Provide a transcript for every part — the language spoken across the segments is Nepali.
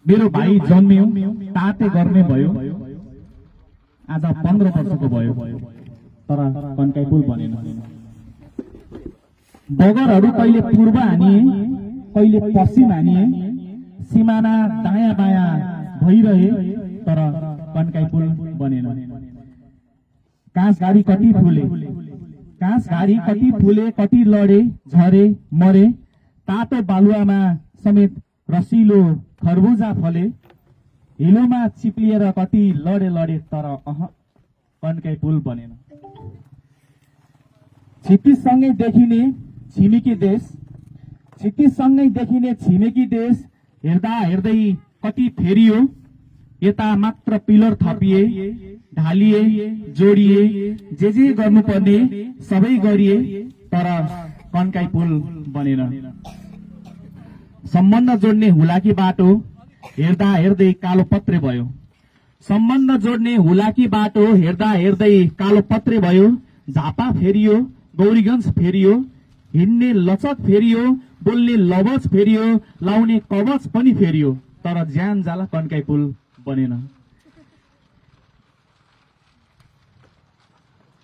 मेरो भाइ जन्मियो ताते गर्ने भयो, आज 15 वर्षको भयो, तर कन्काई पुल बनेन। बगरहरू कहिले पूर्व हानिए, कहिले पश्चिम हानिए, सिमाना दायाँ बायाँ भइरहे, तर कन्काई पुल बनेन। काँसघारी कति फुले, काँसघारी कति फुले, कति लडे झरे मरे, तातो बालुवामा समेत रसिलो खरबुजा फले, हिलोमा चिप्लिएर कति लडे लडे, तर कन्काई पुल बनेन। क्षितिजसँगै देखिने छिमेकी देश, क्षितिजसँगै देखिने छिमेकी देश, हेर्दा हेर्दै कति फेरियो, यता मात्र पिलर थपिए, ढालिए, जोडिए, जे गर्नुपर्ने सबै गरिए, तर कन्काई पुल बनेन। सम्बन्ध जोड्ने हुलाकी बाटो, हेर्दा हेर्दै कालो पत्रे भयो, सम्बन्ध जोड्ने हुलाकी बाटो, हेर्दा हेर्दै कालो पत्रे भयो, झापा फेरियो, गौरीगंज फेरियो, हिँड्ने लचक फेरियो, बोल्ने लवज फेरियो, लाउने कवच पनि फेरियो, तर ज्यान जाला कन्काई पुल बनेन।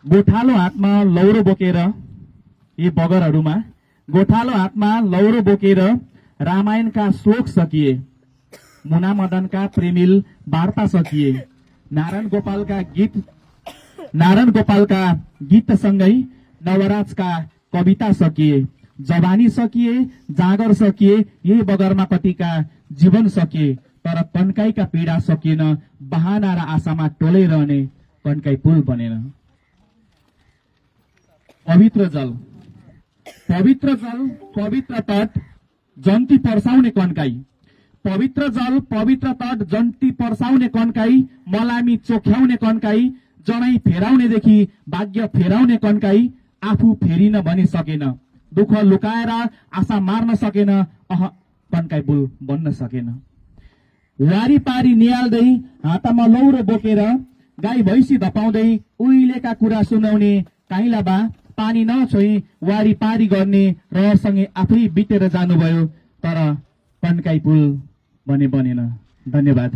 गोठालो हातमा लौरो बोकेर, यी बगरहरूमा गोठालो हातमा लौरो बोकेर रामायणका श्लोक सकिए, मुना मदनका प्रेमिल वार्ता सकिए, नारायण गोपालका गीतसँगै नवराजका कविता सकिए, जवानी सकिए, जागर सकिए, यही बगरमा कतिका जीवन सकिए, तर कन्काईका पीडा सकिएन। बहाना र आशामा टोलाइरहने कन्काई पुल बनेन। पवित्र जल, पवित्र जल, पवित्र तट, जन्ती पर्साउने कन्काई, पवित्र जल, पवित्र तट, जन्ती पर्साउने कन्काई, मलामी चोख्याउने कन्काई, जनै फेराउनेदेखि भाग्य फेराउने कन्काई, आफू फेरिन भनी सकेन, दुःख लुकाएर आशा मार्न सकेन, कन्काई पुल बन्न सकेन। वारी पारी निहाल्दै हातमा लौरो बोकेर, गाई भैँसी धपाउँदै उहिलेका कुरा सुनाउने काइला बा, पानी नछोई वारी पारी गर्ने रहरसँगै आफै बितेर जानुभयो, तर कन्काई पुल बनेन। धन्यवाद।